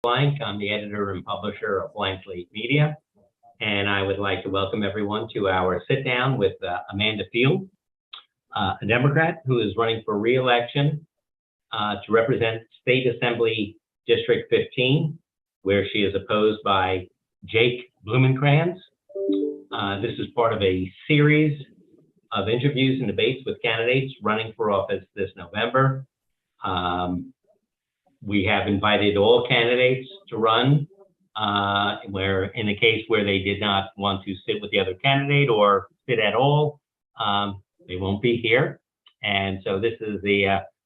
Blank. I'm the editor and publisher of Blank Slate Media, and I would like to welcome everyone to our sit down with Amanda Field, a Democrat who is running for re-election to represent State Assembly District 15, where she is opposed by Jake Blumenkranz. This is part of a series of interviews and debates with candidates running for office this November. We have invited all candidates to run, where in the case where they did not want to sit with the other candidate or sit at all, they won't be here. And so this is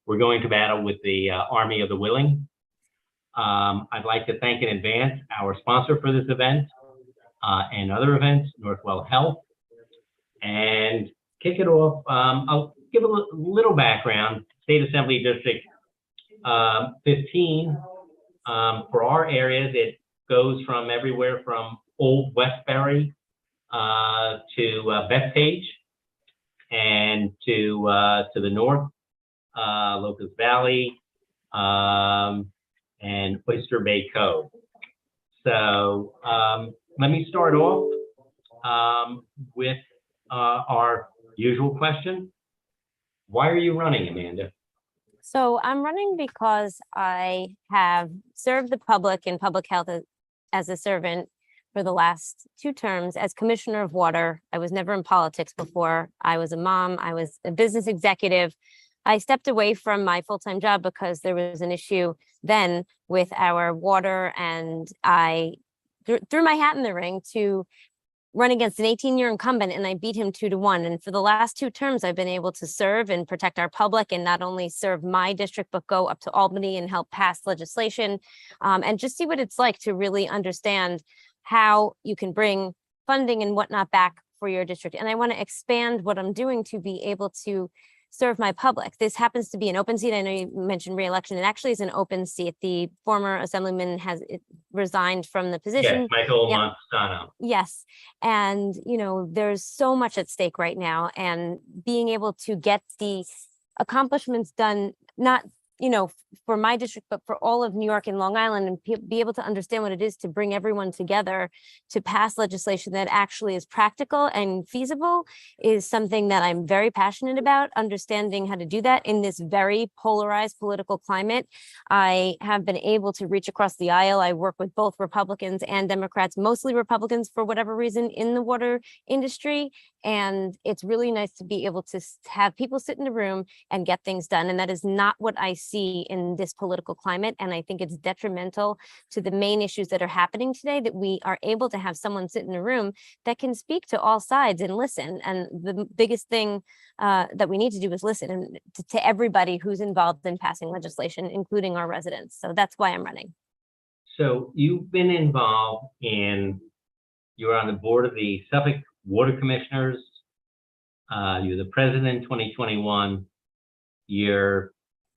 we're going to battle with the Army of the Willing. I'd like to thank in advance our sponsor for this event and other events, Northwell Health. And kick it off, I'll give a little background. State Assembly District 15, for our areas, it goes from everywhere from Old Westbury to Bethpage, and to the north, Locust Valley, and Oyster Bay Cove. So let me start off with our usual question. Why are you running, Amanda? So I'm running because I have served the public in public health as a servant for the last 2 terms as commissioner of water. I was never in politics before. I was a mom. I was a business executive. I stepped away from my full-time job because there was an issue then with our water, and I threw my hat in the ring to run against an 18-year incumbent, and I beat him 2-1. And for the last 2 terms, I've been able to serve and protect our public, and not only serve my district, but go up to Albany and help pass legislation, and just see what it's like to really understand how you can bring funding and whatnot back for your district. And I want to expand what I'm doing to be able to serve my public. This happens to be an open seat. I know you mentioned re-election. It actually is an open seat. The former assemblyman has resigned from the position. Yes, Michael Montano. Yes. And, there's so much at stake right now, and being able to get the accomplishments done, not, for my district, but for all of New York and Long Island, and be able to understand what it is to bring everyone together to pass legislation that actually is practical and feasible is something that I'm very passionate about. Understanding how to do that in this very polarized political climate. I have been able to reach across the aisle. I work with both Republicans and Democrats, mostly Republicans for whatever reason, in the water industry. And it's really nice to be able to have people sit in a room and get things done. And that is not what I see in this political climate. And I think it's detrimental to the main issues that are happening today, that we are able to have someone sit in a room that can speak to all sides and listen. And the biggest thing that we need to do is listen and to everybody who's involved in passing legislation, including our residents. So that's why I'm running. So you've been involved you're on the board of the Suffolk Water Commissioners. You're the president in 2021. You're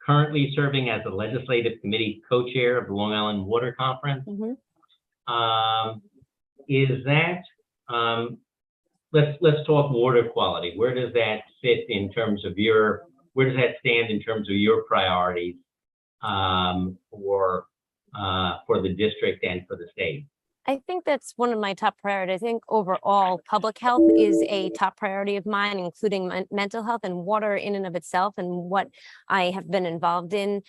currently serving as the legislative committee co-chair of the Long Island Water Conference. Mm-hmm. Is that, let's talk water quality. Where does that fit in terms of where does that stand in terms of your priorities for the district and for the state? I think that's one of my top priorities. I think overall public health is a top priority of mine, including mental health and water in and of itself, and what I have been involved in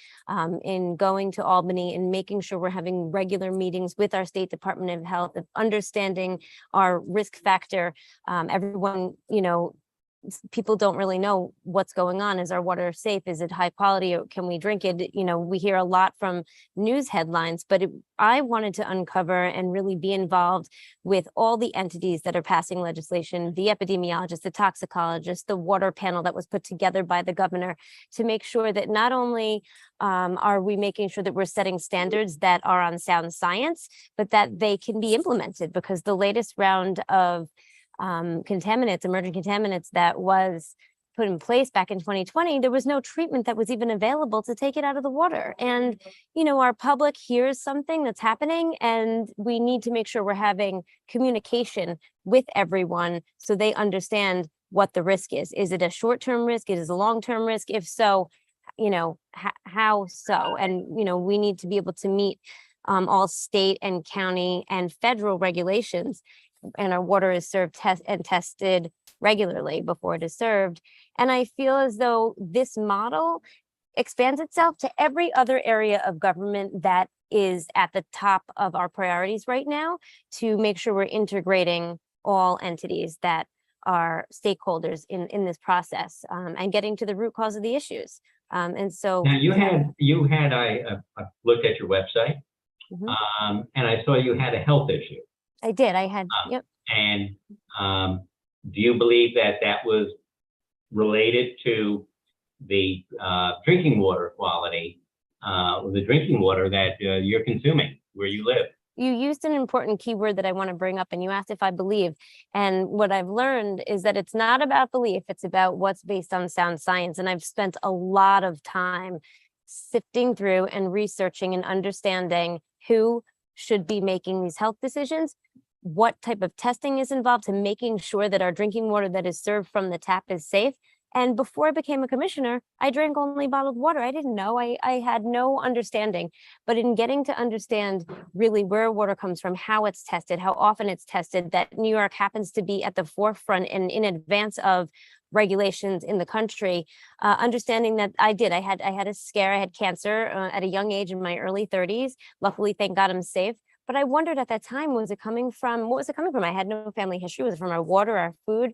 going to Albany and making sure we're having regular meetings with our State Department of Health, of understanding our risk factor. Everyone, people don't really know what's going on. Is our water safe? Is it high quality? Or can we drink it? We hear a lot from news headlines, but I wanted to uncover and really be involved with all the entities that are passing legislation, the epidemiologists, the toxicologists, the water panel that was put together by the governor, to make sure that not only are we making sure that we're setting standards that are on sound science, but that they can be implemented, because the latest round of contaminants, emerging contaminants that was put in place back in 2020, there was no treatment that was even available to take it out of the water. And, our public hears something that's happening, and we need to make sure we're having communication with everyone so they understand what the risk is. Is it a short-term risk? Is it a long-term risk? If so, how so? And, we need to be able to meet all state and county and federal regulations, and our water is served tested regularly before it is served. And I feel as though this model expands itself to every other area of government that is at the top of our priorities right now, to make sure we're integrating all entities that are stakeholders in this process, and getting to the root cause of the issues. And so Now I looked at your website, and I saw you had a health issue. I did. I had, yep. And do you believe that that was related to the drinking water quality, the drinking water that you're consuming where you live? You used an important keyword that I want to bring up, and you asked if I believe. And what I've learned is that it's not about belief, it's about what's based on sound science. And I've spent a lot of time sifting through and researching and understanding who should be making these health decisions, what type of testing is involved to making sure that our drinking water that is served from the tap is safe. And before I became a commissioner, I drank only bottled water. I didn't know. I had no understanding. But in getting to understand really where water comes from, how it's tested, how often it's tested, that New York happens to be at the forefront and in advance of regulations in the country, understanding that I had a scare. I had cancer at a young age in my early 30s. Luckily, thank God I'm safe. But I wondered at that time, what was it coming from? I had no family history. Was it from our water, our food?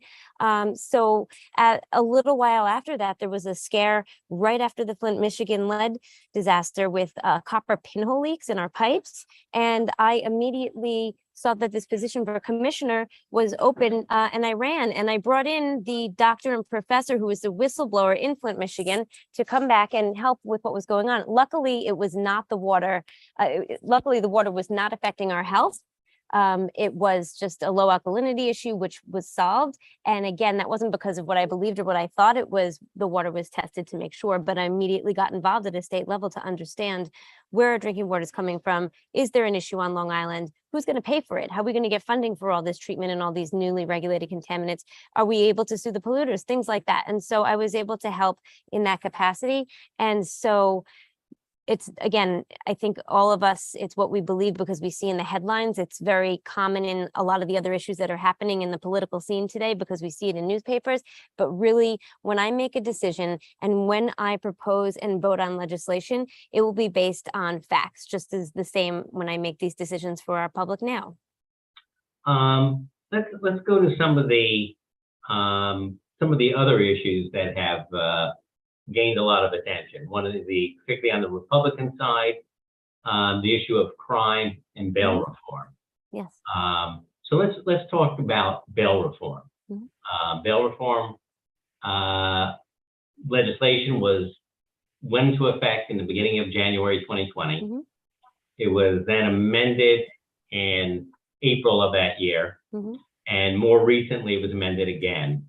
So at a little while after that, there was a scare right after the Flint, Michigan lead disaster with copper pinhole leaks in our pipes. And I immediately saw that this position for a commissioner was open, and I ran, and I brought in the doctor and professor who was the whistleblower in Flint, Michigan, to come back and help with what was going on. Luckily, it was not the water. Luckily, the water was not affecting our health. It was just a low alkalinity issue, which was solved. And again, that wasn't because of what I believed or what I thought it was. The water was tested to make sure, but I immediately got involved at a state level to understand where our drinking water is coming from. Is there an issue on Long Island? Who's going to pay for it? How are we going to get funding for all this treatment and all these newly regulated contaminants? Are we able to sue the polluters? Things like that. And so I was able to help in that capacity. And so it's, again, I think all of us, it's what we believe because we see in the headlines. It's very common in a lot of the other issues that are happening in the political scene today because we see it in newspapers. But really, when I make a decision and when I propose and vote on legislation, it will be based on facts, just as the same when I make these decisions for our public now. Let's go to some of the other issues that have gained a lot of attention. One of the, particularly on the Republican side, the issue of crime and bail reform. Yes. So let's talk about bail reform. Bail reform legislation went into effect in the beginning of January 2020. It was then amended in April of that year, and more recently it was amended again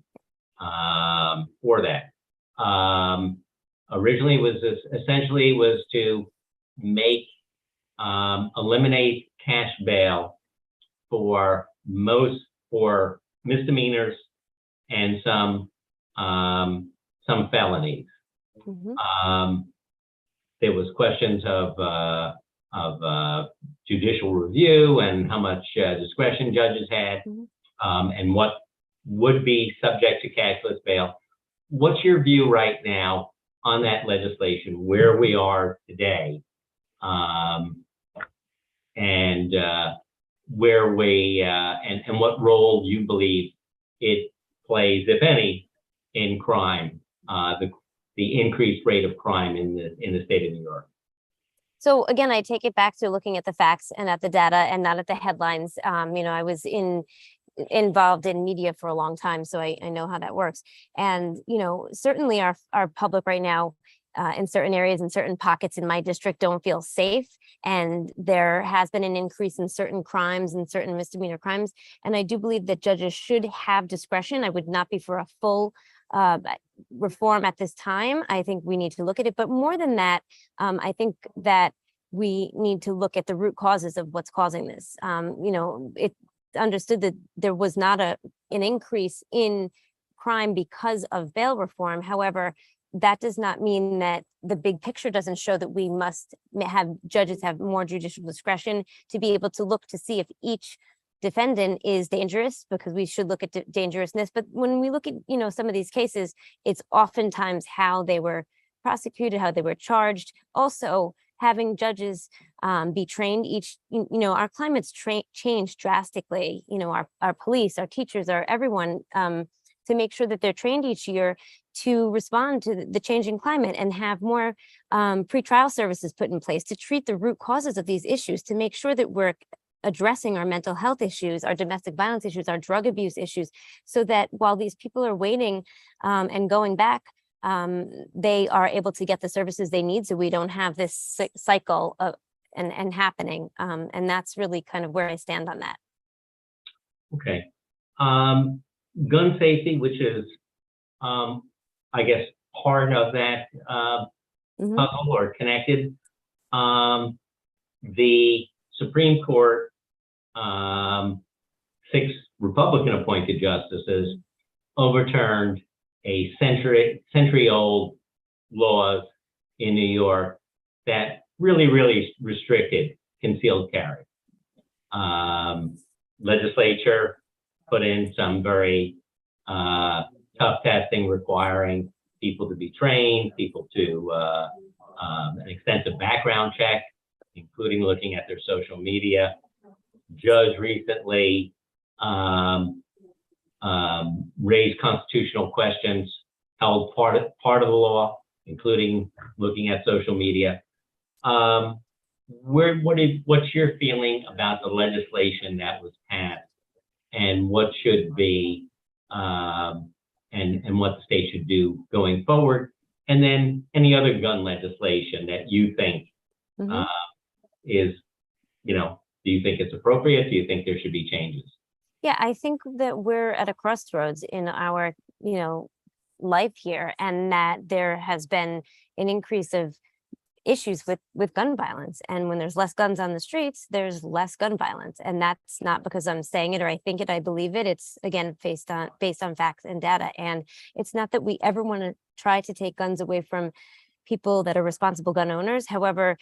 for that. Originally was essentially was to eliminate cash bail for misdemeanors and some felonies. There was questions of judicial review and how much discretion judges had, and what would be subject to cashless bail. What's your view right now on that legislation, where we are today, and where we and what role you believe it plays, if any, in crime, the increased rate of crime in the state of New York? So again, I take it back to looking at the facts and at the data and not at the headlines. I was involved in media for a long time, so I know how that works. And certainly our public right now, in certain areas and certain pockets in my district, don't feel safe, and there has been an increase in certain crimes and certain misdemeanor crimes. And I do believe that judges should have discretion. I would not be for a full reform at this time. I think we need to look at it, but more than that, I think that we need to look at the root causes of what's causing this. It's understood that there was not an increase in crime because of bail reform. However, that does not mean that the big picture doesn't show that we must have judges have more judicial discretion to be able to look to see if each defendant is dangerous, because we should look at dangerousness. But when we look at, some of these cases, it's oftentimes how they were prosecuted, how they were charged. Also, having judges be trained our climate's changed drastically. Our police, our teachers, our everyone, to make sure that they're trained each year to respond to the changing climate and have more pretrial services put in place to treat the root causes of these issues, to make sure that we're addressing our mental health issues, our domestic violence issues, our drug abuse issues, so that while these people are waiting and going back, they are able to get the services they need, so we don't have this cycle of and happening. And that's really kind of where I stand on that. Okay. Gun safety, which is, I guess, part of that puzzle or connected. The Supreme Court, 6 Republican-appointed justices overturned a century-old laws in New York that really restricted concealed carry. Legislature put in some very tough testing requiring people to be trained, people to an extensive background check, including looking at their social media. Judge recently raised constitutional questions, held part of the law, including looking at social media. What's your feeling about the legislation that was passed, and what should be and what the state should do going forward, and then any other gun legislation that you think is, do you think it's appropriate? Do you think there should be changes? Yeah, I think that we're at a crossroads in our, life here, and that there has been an increase of issues with gun violence. And when there's less guns on the streets, there's less gun violence. And that's not because I'm saying it or I think it, I believe it. It's, again, based on facts and data. And it's not that we ever want to try to take guns away from people that are responsible gun owners. However,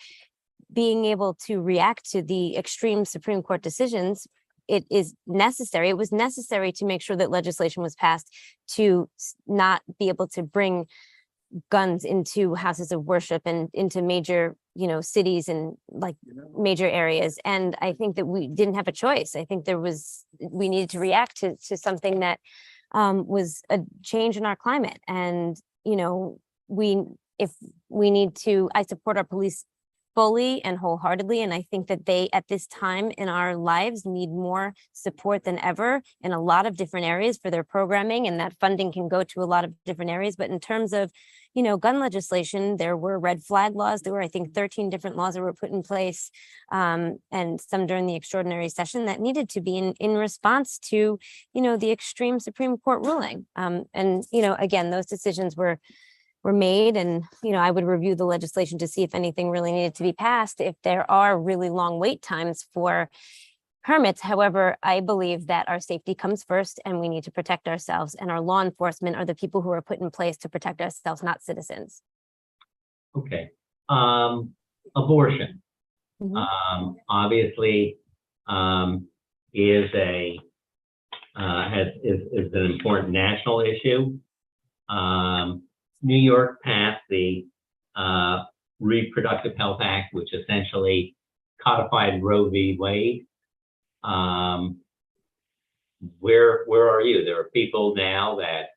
being able to react to the extreme Supreme Court decisions, it is necessary. It was necessary to make sure that legislation was passed to not be able to bring guns into houses of worship and into major, cities and like major areas. And I think that we didn't have a choice. I think we needed to react to something that was a change in our climate. And, if we need to, I support our police fully and wholeheartedly. And I think that they, at this time in our lives, need more support than ever in a lot of different areas for their programming, and that funding can go to a lot of different areas. But in terms of, gun legislation, there were red flag laws. There were, I think, 13 different laws that were put in place, and some during the extraordinary session that needed to be in response to, the extreme Supreme Court ruling. And, again, those decisions were made, and I would review the legislation to see if anything really needed to be passed if there are really long wait times for permits. However, I believe that our safety comes first, and we need to protect ourselves, and our law enforcement are the people who are put in place to protect ourselves, not citizens. Okay. Abortion obviously is an important national issue. New York passed the Reproductive Health Act, which essentially codified Roe v. Wade. Where are you? There are people now that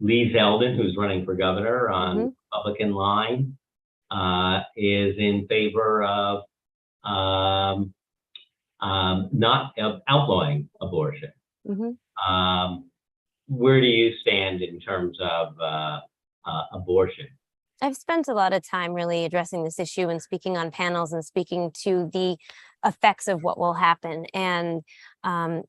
Lee Zeldin, who's running for governor on the Republican line, is in favor of not outlawing abortion. Where do you stand in terms of abortion? I've spent a lot of time really addressing this issue and speaking on panels and speaking to the effects of what will happen. And, I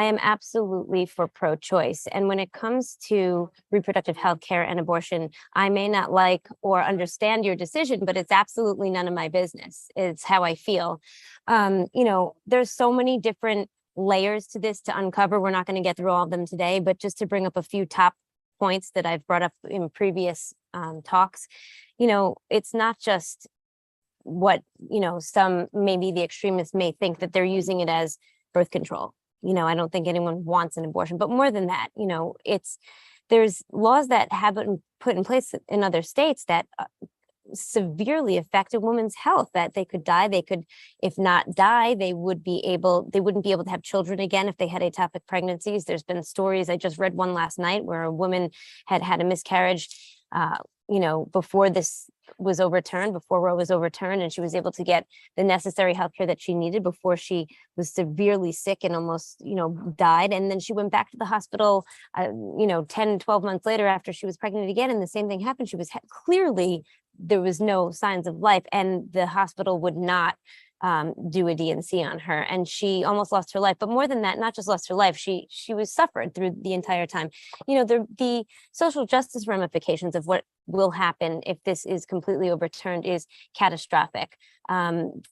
am absolutely for pro-choice. And when it comes to reproductive health care and abortion, I may not like or understand your decision, but it's absolutely none of my business. It's how I feel. There's so many different layers to this to uncover. We're not going to get through all of them today, but just to bring up a few top points that I've brought up in previous talks. It's not just what, some, maybe the extremists may think that they're using it as birth control. I don't think anyone wants an abortion, but more than that, there's laws that have been put in place in other states that severely affect a woman's health, that they could die. They could, if not die, they wouldn't be able to have children again if they had ectopic pregnancies. There's been stories, I just read one last night, where a woman had a miscarriage, before this was overturned, before Roe was overturned, and she was able to get the necessary health care that she needed before she was severely sick and almost, died. And then she went back to the hospital, 10, 12 months later after she was pregnant again. And the same thing happened. She was clearly, there was no signs of life, and the hospital would not do a DNC on her, and she almost lost her life. But more than that, not just lost her life, she was suffered through the entire time. The social justice ramifications of what will happen if this is completely overturned is catastrophic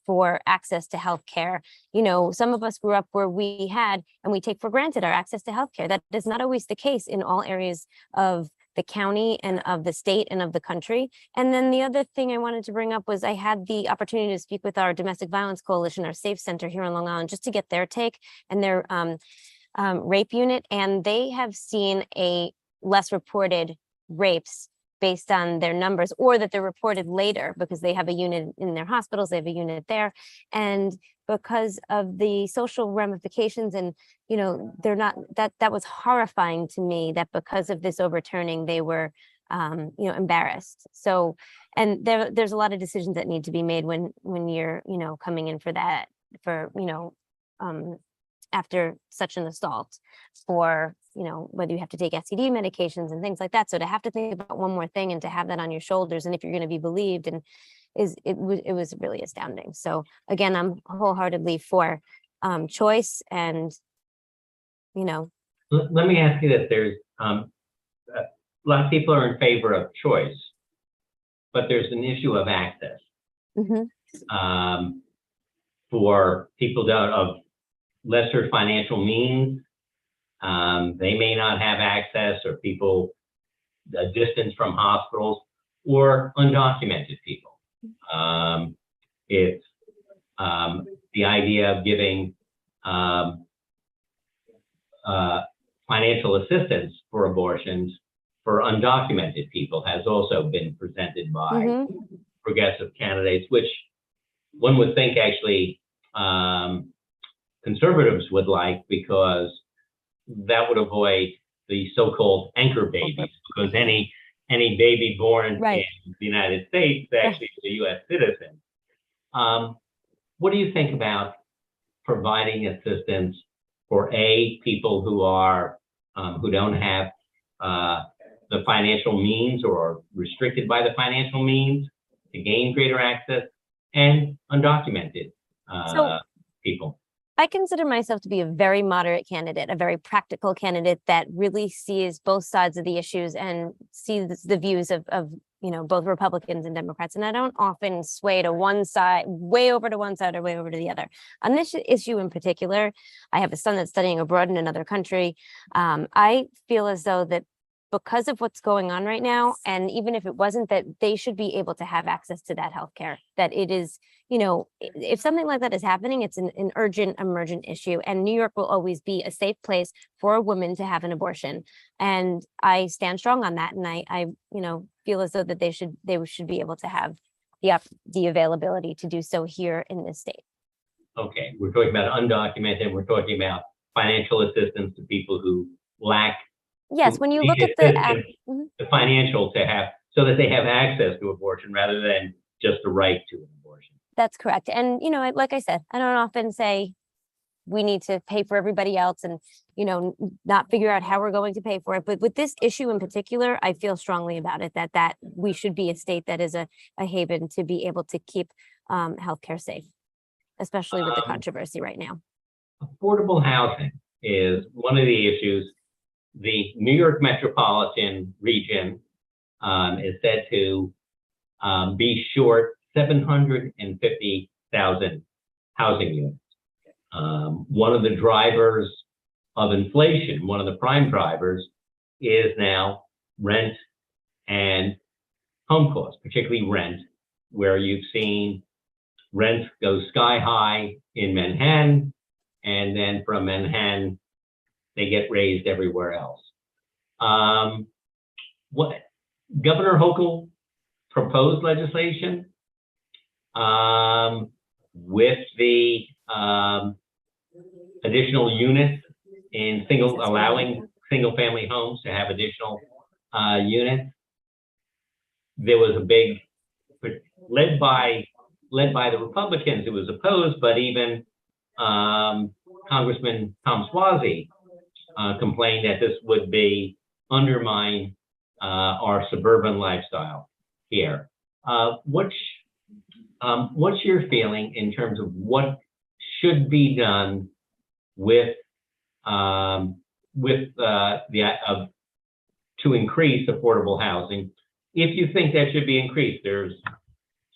for access to health care. Some of us grew up where we had, and we take for granted, our access to health care. That is not always the case in all areas of the county and of the state and of the country. And then the other thing I wanted to bring up was I had the opportunity to speak with our domestic violence coalition, our SAFE Center here in Long Island, just to get their take and their rape unit. And they have seen a less reported rapes based on their numbers, or that they're reported later because they have a unit in their hospitals, they have a unit there. And because of the social ramifications, and they're not, that was horrifying to me, that because of this overturning they were embarrassed. So, and there's a lot of decisions that need to be made when you're coming in for that, for after such an assault, for whether you have to take STD medications and things like that. So to have to think about one more thing and to have that on your shoulders, and if you're going to be believed, and it was really astounding. So again, I'm wholeheartedly for choice, and Let me ask you this: there's a lot of people are in favor of choice, but there's an issue of access. For people of lesser financial means. They may not have access, or people a distance from hospitals, or undocumented people. It's the idea of giving financial assistance for abortions for undocumented people has also been presented by progressive candidates, which one would think actually conservatives would like, because that would avoid the so-called anchor babies, because any baby born in the United States actually is a U.S. citizen. What do you think about providing assistance for people who are who don't have the financial means, or are restricted by the financial means to gain greater access, and undocumented people? I consider myself to be a very moderate candidate, a very practical candidate that really sees both sides of the issues and sees the views of both Republicans and Democrats. And I don't often sway to one side, way over to one side or way over to the other. On this issue in particular, I have a son that's studying abroad in another country. I feel as though that because of what's going on right now, and even if it wasn't, that they should be able to have access to that healthcare, that it is, if something like that is happening, it's an urgent, emergent issue. And New York will always be a safe place for a woman to have an abortion. And I stand strong on that. And I feel as though that they should be able to have the availability to do so here in this state. Okay, we're talking about undocumented, we're talking about financial assistance to people who lack. Yes, when you look at the financial to have, so that they have access to abortion rather than just the right to an abortion. That's correct. And, like I said, I don't often say we need to pay for everybody else and, not figure out how we're going to pay for it. But with this issue in particular, I feel strongly about it, that we should be a state that is a haven to be able to keep healthcare safe, especially with the controversy right now. Affordable housing is one of the issues. The New York metropolitan region is said to be short 750,000 housing units. One of the drivers of inflation, one of the prime drivers, is now rent and home costs, particularly rent, where you've seen rent go sky high in Manhattan, and then from Manhattan, they get raised everywhere else. What Governor Hochul proposed legislation with the additional units in allowing single-family homes to have additional units. There was a big, led by the Republicans, it was opposed, but even Congressman Tom Suozzi complained that this would undermine our suburban lifestyle here. What's your feeling in terms of what should be done to increase affordable housing? If you think that should be increased, there's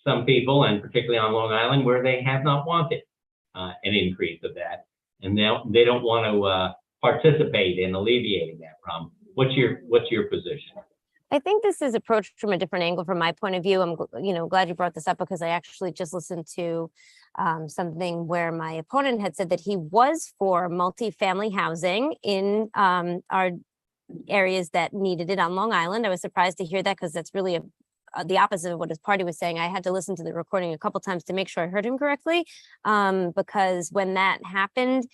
some people, and particularly on Long Island, where they have not wanted an increase of that, and they don't want to participate in alleviating that problem. What's your position? I think this is approached from a different angle from my point of view. I'm glad you brought this up, because I actually just listened to something where my opponent had said that he was for multifamily housing in our areas that needed it on Long Island. I was surprised to hear that, because that's really the opposite of what his party was saying. I had to listen to the recording a couple times to make sure I heard him correctly, because when that happened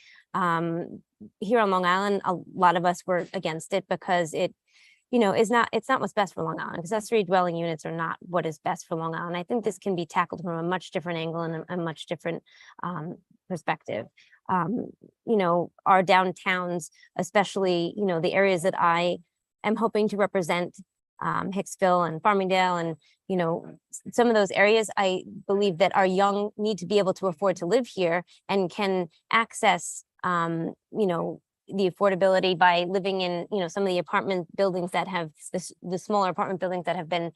here on Long Island, a lot of us were against it, because it's not what's best for Long Island. Accessory dwelling units are not what is best for Long Island. I think this can be tackled from a much different angle and a much different perspective. Our downtowns, especially, the areas that I am hoping to represent, Hicksville and Farmingdale, and some of those areas, I believe that our young need to be able to afford to live here and can access the affordability by living in some of the apartment buildings that have the smaller apartment buildings that have been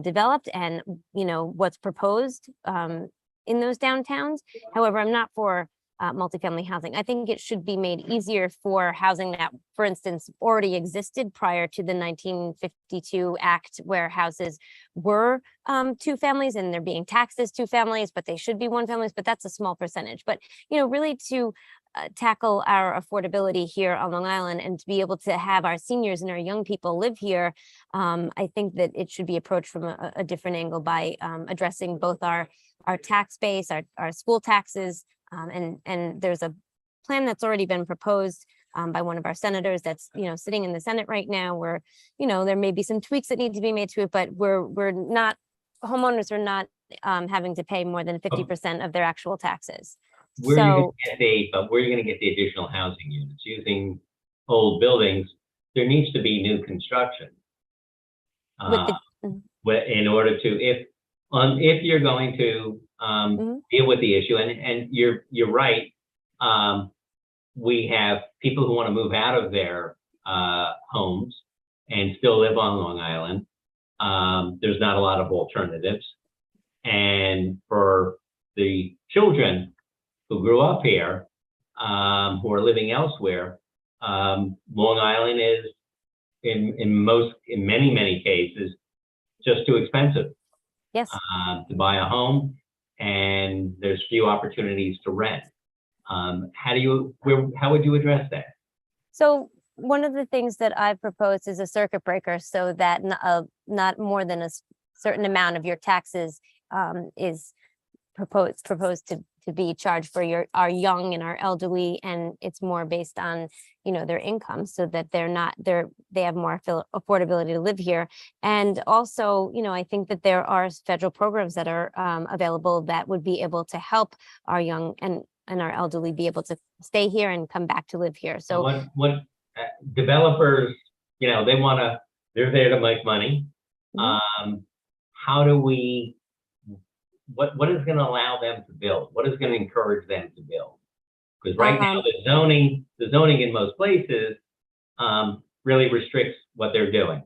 developed, and what's proposed in those downtowns. However, I'm not for multifamily housing. I think it should be made easier for housing that, for instance, already existed prior to the 1952 Act, where houses were two families and they're being taxed as two families, but they should be one families, but that's a small percentage. But, really to tackle our affordability here on Long Island and to be able to have our seniors and our young people live here, I think that it should be approached from a different angle by addressing both our tax base, our school taxes, and there's a plan that's already been proposed by one of our senators that's sitting in the Senate right now, where there may be some tweaks that need to be made to it, but homeowners are not having to pay more than 50% of their actual taxes. Where are you going to get the additional housing units? Using old buildings, there needs to be new construction. In order to, if you're going to deal with the issue, and you're right, we have people who want to move out of their homes and still live on Long Island. There's not a lot of alternatives, and for the children who grew up here, who are living elsewhere, Long Island is in many cases just too expensive. Yes. To buy a home, and there's few opportunities to rent. How would you address that? So one of the things that I've proposed is a circuit breaker, so that not more than a certain amount of your taxes is proposed to be charged for our young and our elderly, and it's more based on their income, so that they have more affordability to live here. And also, I think that there are federal programs that are available that would be able to help our young and our elderly be able to stay here and come back to live here. So what developers, they're there to make money. Mm-hmm. How do we? What is going to allow them to build? What is going to encourage them to build? Because right now the zoning in most places really restricts what they're doing.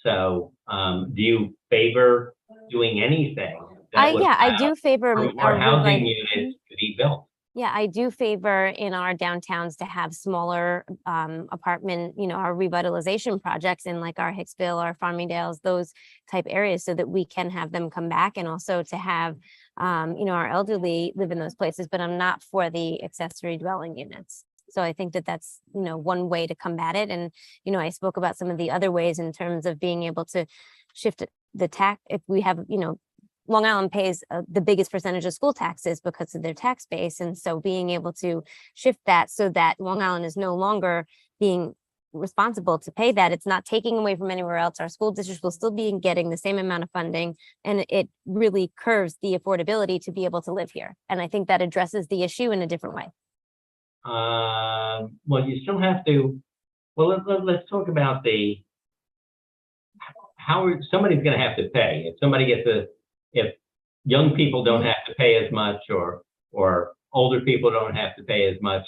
So do you favor doing anything? I do favor more housing units to be built? Yeah, I do favor in our downtowns to have smaller apartment, our revitalization projects in like our Hicksville, our Farmingdales, those type areas, so that we can have them come back, and also to have, our elderly live in those places. But I'm not for the accessory dwelling units. So I think that that's, one way to combat it. And, I spoke about some of the other ways in terms of being able to shift the tax. If we have, Long Island pays the biggest percentage of school taxes because of their tax base. And so being able to shift that so that Long Island is no longer being responsible to pay that. It's not taking away from anywhere else. Our school districts will still be getting the same amount of funding, and it really curves the affordability to be able to live here. And I think that addresses the issue in a different way. Well, you still have to, well, let's talk about how somebody's going to have to pay. If young people don't have to pay as much, or older people don't have to pay as much,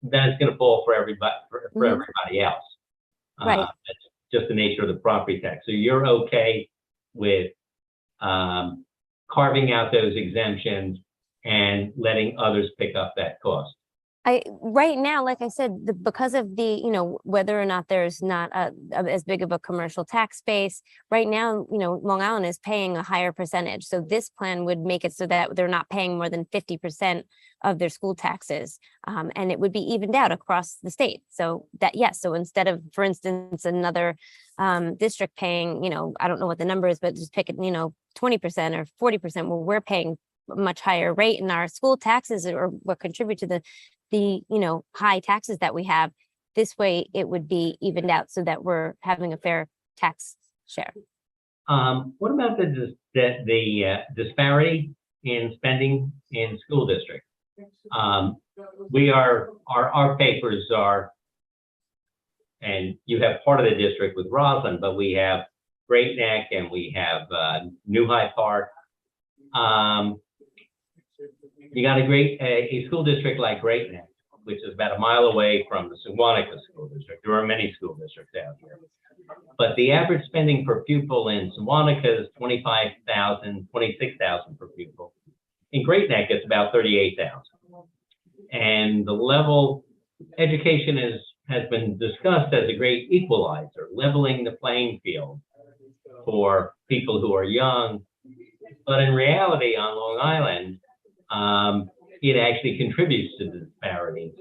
then it's going to fall for everybody, for everybody else. Right. That's just the nature of the property tax. So you're okay with carving out those exemptions and letting others pick up that cost? Right now, like I said, because of the, whether or not there's not as big of a commercial tax base, right now, Long Island is paying a higher percentage. So this plan would make it so that they're not paying more than 50% of their school taxes. And it would be evened out across the state. So that, yes. So instead of, for instance, another district paying, I don't know what the number is, but just pick it, 20% or 40%, well, we're paying a much higher rate, and our school taxes are what contribute to the high taxes that we have. This way it would be evened out so that we're having a fair tax share. What about the disparity in spending in school districts? Our papers are, and you have part of the district with Roslyn, but we have Great Neck and we have New Hyde Park. You got a school district like Great Neck, which is about a mile away from the Sewanaka School District. There are many school districts out here. But the average spending per pupil in Sewanaka is $25,000, $26,000 per pupil. In Great Neck, it's about $38,000. And the level education has been discussed as a great equalizer, leveling the playing field for people who are young. But in reality, on Long Island, it actually contributes to the disparity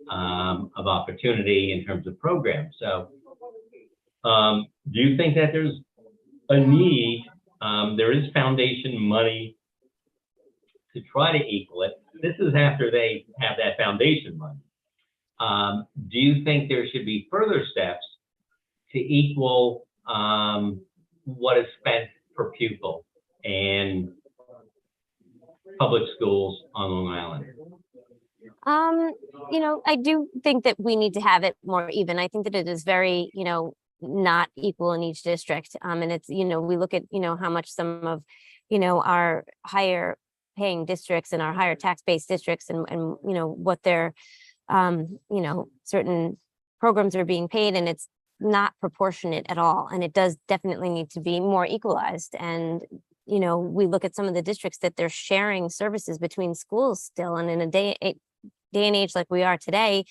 of opportunity in terms of programs. So do you think that there's a need, there is foundation money to try to equal it? This is after they have that foundation money. Do you think there should be further steps to equal what is spent per pupil in public schools on Long Island? I do think that we need to have it more even. I think that it is very, not equal in each district. And it's, we look at, how much some of, our higher paying districts and our higher tax-based districts and what their, certain programs are being paid, and it's not proportionate at all. And it does definitely need to be more equalized. And we look at some of the districts that they're sharing services between schools still. And in a day and age like we are today,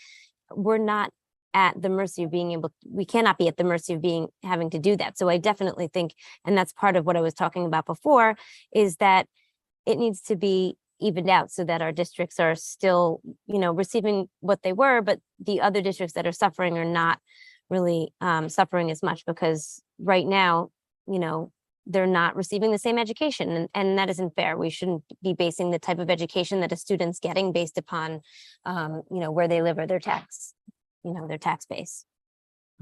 we're not at the mercy of we cannot be at the mercy of having to do that. So I definitely think, and that's part of what I was talking about before, is that it needs to be evened out so that our districts are still, receiving what they were, but the other districts that are suffering are not really suffering as much, because right now, they're not receiving the same education, and that isn't fair. We shouldn't be basing the type of education that a student's getting based upon, where they live or their tax base.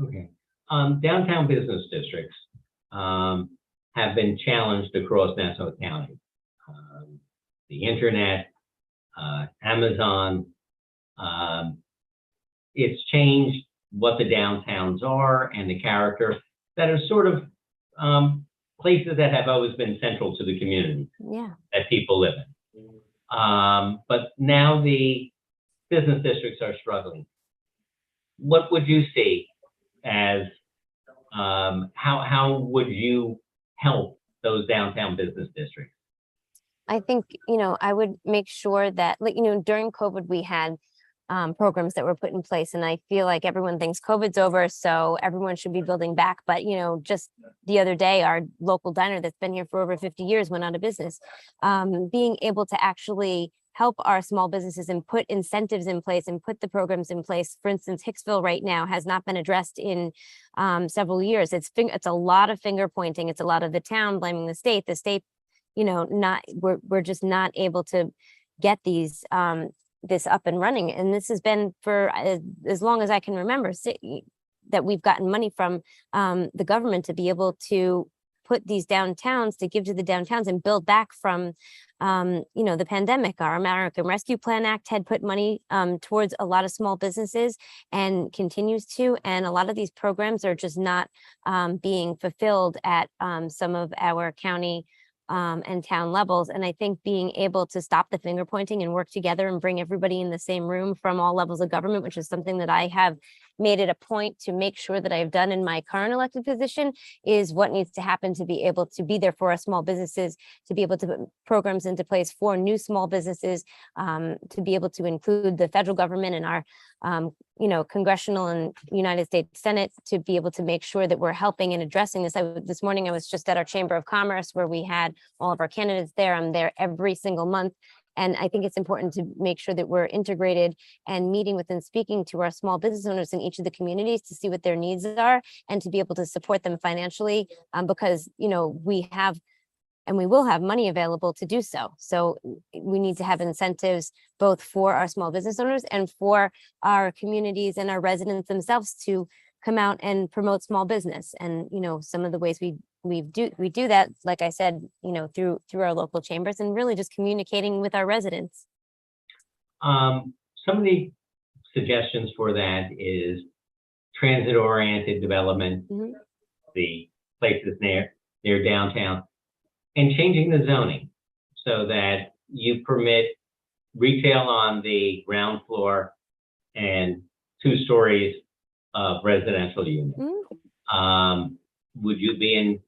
Okay. Downtown business districts have been challenged across Nassau County. The internet, Amazon, it's changed what the downtowns are and the character that are sort of places that have always been central to the community that people live in. But now the business districts are struggling. What would you see as how would you help those downtown business districts? I think, I would make sure that, like, during COVID, we had programs that were put in place. And I feel like everyone thinks COVID's over, so everyone should be building back. But, just the other day, our local diner that's been here for over 50 years went out of business. Being able to actually help our small businesses and put incentives in place and put the programs in place. For instance, Hicksville right now has not been addressed in several years. It's a lot of finger pointing. It's a lot of the town blaming the state. The state, we're just not able to get this up and running. And this has been for as long as I can remember, that we've gotten money from the government to be able to put these downtowns, to give to the downtowns and build back from, the pandemic. Our American Rescue Plan Act had put money towards a lot of small businesses and continues to. And a lot of these programs are just not being fulfilled at some of our county and town levels. And I think being able to stop the finger pointing and work together and bring everybody in the same room from all levels of government, which is something that I have made it a point to make sure that I've done in my current elected position, is what needs to happen to be able to be there for our small businesses, to be able to put programs into place for new small businesses, to be able to include the federal government and our congressional and United States Senate, to be able to make sure that we're helping and addressing this. This morning, I was just at our Chamber of Commerce where we had all of our candidates there. I'm there every single month. And I think it's important to make sure that we're integrated and meeting with and speaking to our small business owners in each of the communities to see what their needs are and to be able to support them financially, because, we have and we will have money available to do so. So we need to have incentives both for our small business owners and for our communities and our residents themselves to come out and promote small business. And, some of the ways we do that, like I said, through our local chambers and really just communicating with our residents. Some of the suggestions for that is transit-oriented development, the places near downtown, and changing the zoning so that you permit retail on the ground floor and 2 stories of residential units. Would you be in,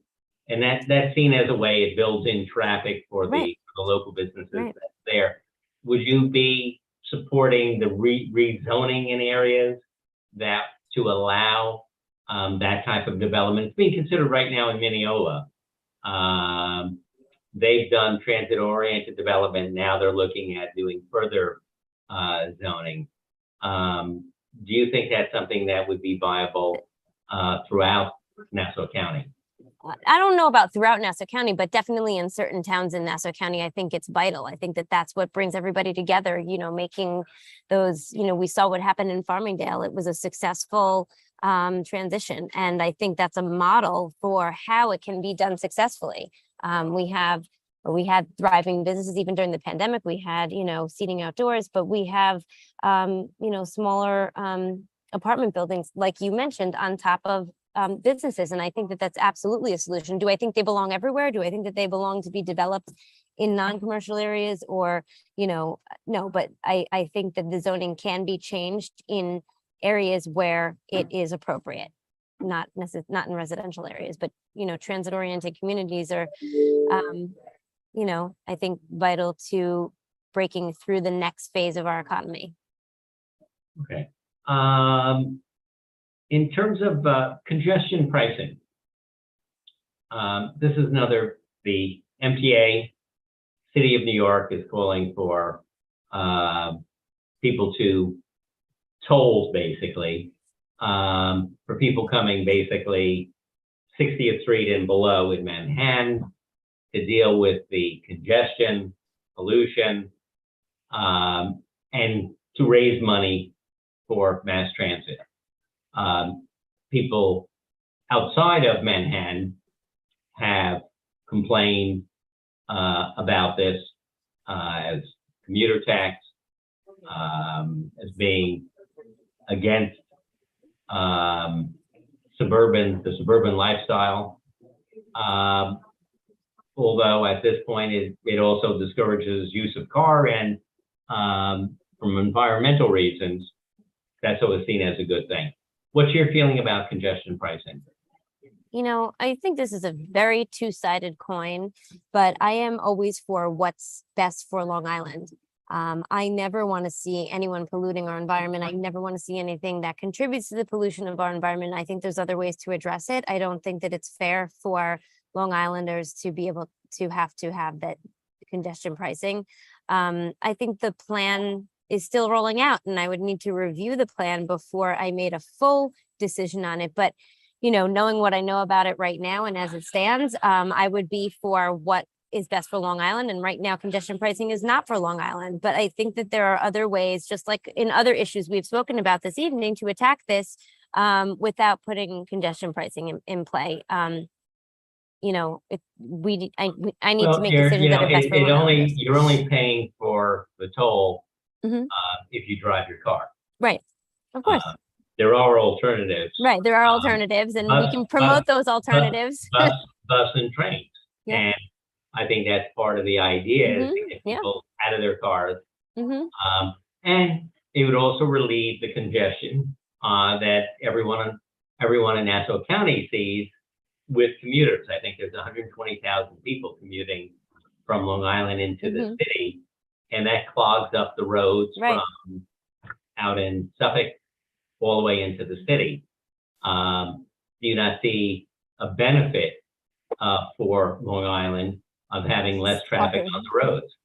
and that's seen as a way it builds in traffic for the local businesses that's there. Would you be supporting the rezoning in areas that to allow that type of development? It's being considered right now in Mineola. They've done transit-oriented development. Now they're looking at doing further zoning. Do you think that's something that would be viable throughout Nassau County? I don't know about throughout Nassau County, but definitely in certain towns in Nassau County, I think it's vital. I think that that's what brings everybody together, making those, we saw what happened in Farmingdale. It was a successful transition. And I think that's a model for how it can be done successfully. We had thriving businesses even during the pandemic. We had, seating outdoors, but we have, smaller apartment buildings, like you mentioned, on top of businesses. And I think that that's absolutely a solution. Do I think they belong everywhere? Do I think that they belong to be developed in non-commercial areas or, no, but I think that the zoning can be changed in areas where it is appropriate, not in residential areas, but, transit-oriented communities are, I think vital to breaking through the next phase of our economy. Okay. In terms of congestion pricing, this is the MTA, City of New York is calling for people to toll basically for people coming basically 60th Street and below in Manhattan to deal with the congestion, pollution, and to raise money for mass transit. People outside of Manhattan have complained about this as commuter tax, as being against the suburban lifestyle. Although at this point it also discourages use of car, and from environmental reasons, that's always seen as a good thing. What's your feeling about congestion pricing? I think this is a very two-sided coin, but I am always for what's best for Long Island. I never want to see anyone polluting our environment. I never want to see anything that contributes to the pollution of our environment. I think there's other ways to address it. I don't think that it's fair for Long Islanders to be able to have that congestion pricing. I think the plan is still rolling out, and I would need to review the plan before I made a full decision on it. But knowing what I know about it right now and as it stands, I would be for what is best for Long Island. And right now, congestion pricing is not for Long Island. But I think that there are other ways, just like in other issues we've spoken about this evening, to attack this without putting congestion pricing in play. I need to make decisions that are best for Long Islanders. You're only paying for the toll Mhm. if you drive your car. Right. Of course. There are alternatives. Right. There are alternatives, and we can promote those alternatives. Bus and trains. Yeah. And I think that's part of the idea is to get Yeah. people out of their cars. Mhm. And it would also relieve the congestion that everyone in Nassau County sees with commuters. I think there's 120,000 people commuting from Long Island into the city, and that clogs up the roads Right. from out in Suffolk all the way into the city. Do you not see a benefit for Long Island of having less traffic on the roads?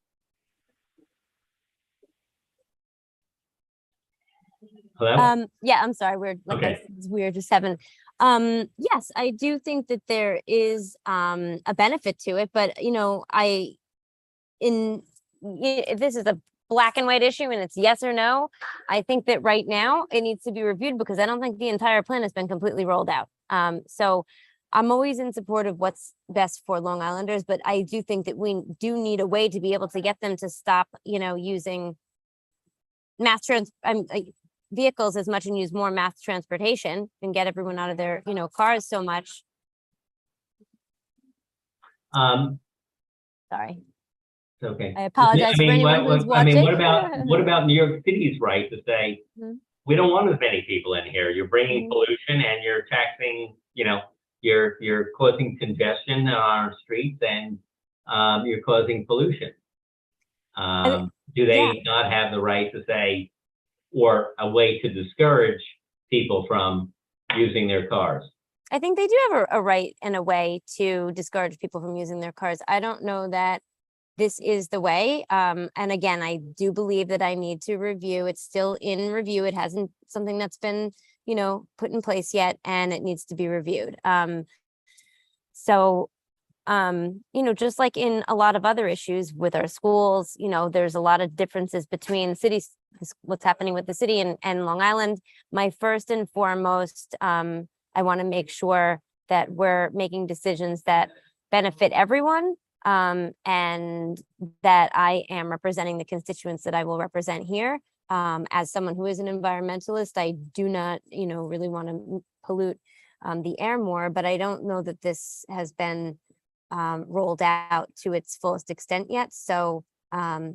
Hello? Yeah, I'm sorry. We're just having. Yes, I do think that there is a benefit to it, but if this is a black and white issue and it's yes or no, I think that right now it needs to be reviewed because I don't think the entire plan has been completely rolled out. So I'm always in support of what's best for Long Islanders, but I do think that we do need a way to be able to get them to stop, using vehicles as much and use more mass transportation and get everyone out of their, cars so much. Sorry. It's okay. I apologize for anyone who's watching. What about New York City's right to say, we don't want as many people in here. You're bringing pollution and you're taxing, you're causing congestion on our streets and you're causing pollution. Do they not have the right to say, or a way to discourage people from using their cars? I think they do have a right and a way to discourage people from using their cars. I don't know that this is the way. And again, I do believe that I need to review. It's still in review. It hasn't something that's been, put in place yet, and it needs to be reviewed. Just like in a lot of other issues with our schools, there's a lot of differences between cities, what's happening with the city and Long Island. My first and foremost, I want to make sure that we're making decisions that benefit everyone, and that I am representing the constituents that I will represent here. As someone who is an environmentalist, I do not, really want to pollute the air more, but I don't know that this has been rolled out to its fullest extent yet. So I'd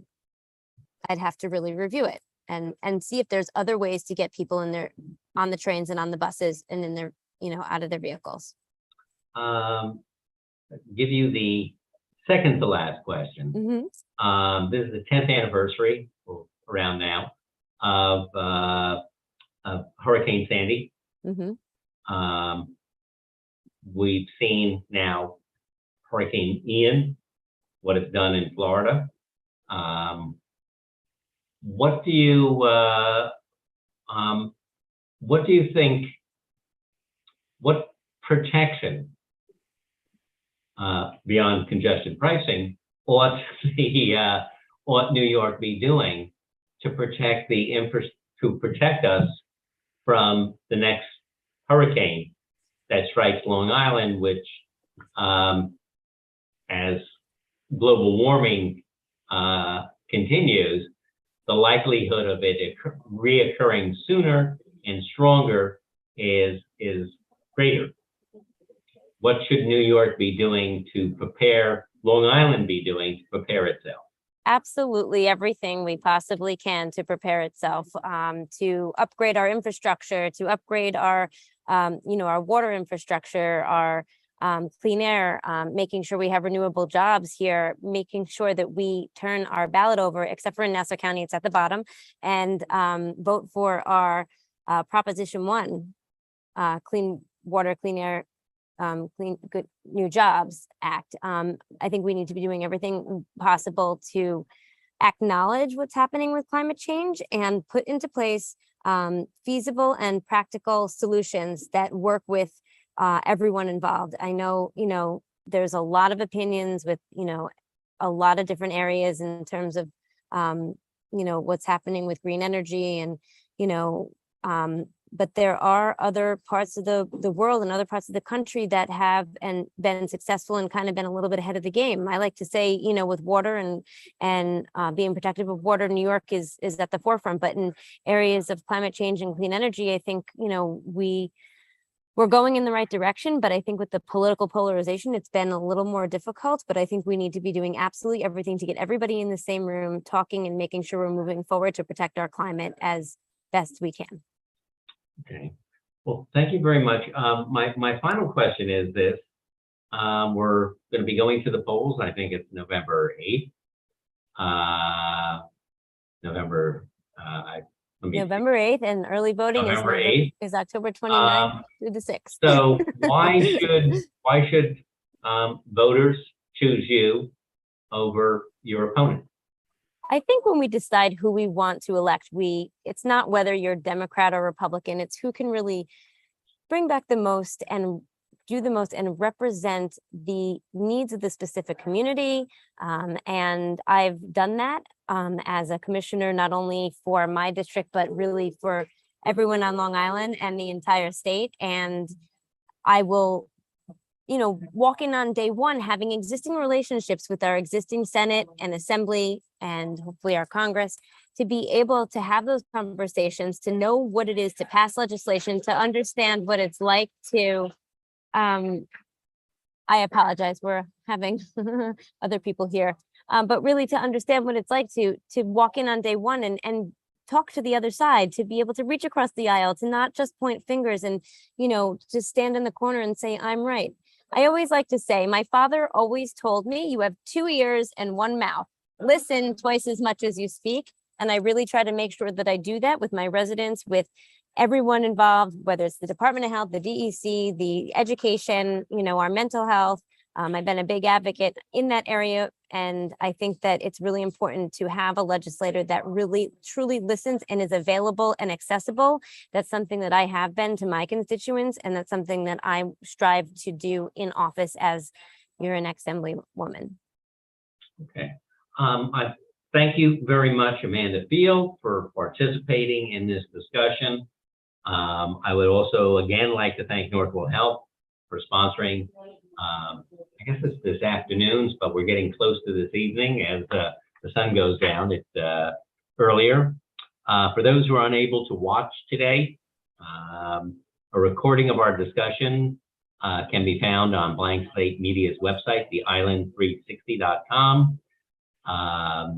have to really review it and see if there's other ways to get people on the trains and on the buses and in their, out of their vehicles. Give you the second to last question. This is the 10th anniversary, or around now, of Hurricane Sandy. We've seen now Hurricane Ian, what it's done in Florida. What do you think? What protection beyond congestion pricing ought New York be doing to protect us from the next hurricane that strikes Long Island, which, as global warming continues, the likelihood of it reoccurring sooner and stronger is greater. What should New York be doing to prepare, Long Island be doing to prepare itself? Absolutely everything we possibly can to prepare itself, to upgrade our infrastructure, to upgrade our our water infrastructure, our clean air, making sure we have renewable jobs here, making sure that we turn our ballot over, except for in Nassau County, it's at the bottom, and vote for our Proposition 1, Clean Water, Clean Air, Clean Good New Jobs Act. I think we need to be doing everything possible to acknowledge what's happening with climate change and put into place feasible and practical solutions that work with everyone involved. I know, there's a lot of opinions with, a lot of different areas in terms of, what's happening with green energy and, but there are other parts of the world and other parts of the country that have been successful and kind of been a little bit ahead of the game. I like to say, with water and being protective of water, New York is at the forefront, but in areas of climate change and clean energy, I think, we're going in the right direction, but I think with the political polarization, it's been a little more difficult, but I think we need to be doing absolutely everything to get everybody in the same room talking and making sure we're moving forward to protect our climate as best we can. Okay. Well, thank you very much. My final question is this. We're going to be going to the polls. I think it's November 8th. November 8th, and early voting November 8th is October 29th through the 6th. So why should voters choose you over your opponent? I think when we decide who we want to elect, it's not whether you're Democrat or Republican, it's who can really bring back the most and do the most and represent the needs of the specific community. And I've done that as a commissioner, not only for my district, but really for everyone on Long Island and the entire state. And I will, walk in on day one, having existing relationships with our existing Senate and Assembly and hopefully our Congress, to be able to have those conversations, to know what it is to pass legislation, to understand what it's like to, I apologize, we're having other people here, but really to understand what it's like to walk in on day one and talk to the other side, to be able to reach across the aisle, to not just point fingers and, just stand in the corner and say, I'm right. I always like to say, my father always told me, you have 2 ears and 1 mouth. Listen twice as much as you speak. And I really try to make sure that I do that with my residents, with everyone involved, whether it's the Department of Health, the DEC, the education, our mental health. I've been a big advocate in that area. And I think that it's really important to have a legislator that really truly listens and is available and accessible. That's something that I have been to my constituents. And that's something that I strive to do in office as you're an Assemblywoman. Okay. I thank you very much, Amanda Field, for participating in this discussion. I would also again like to thank Northwell Health for sponsoring. I guess it's this afternoon's, but we're getting close to this evening as the sun goes down. It's earlier. For those who are unable to watch today, a recording of our discussion can be found on Blank Slate Media's website, theisland360.com.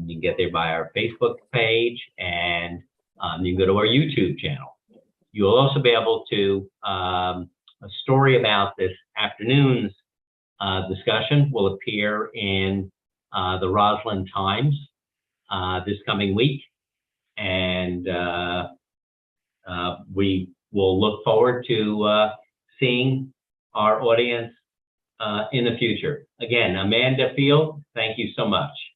You can get there by our Facebook page, and you can go to our YouTube channel. You'll also be able to, a story about this afternoon's discussion will appear in the Roslyn Times this coming week. And we will look forward to seeing our audience in the future. Again, Amanda Field, thank you so much.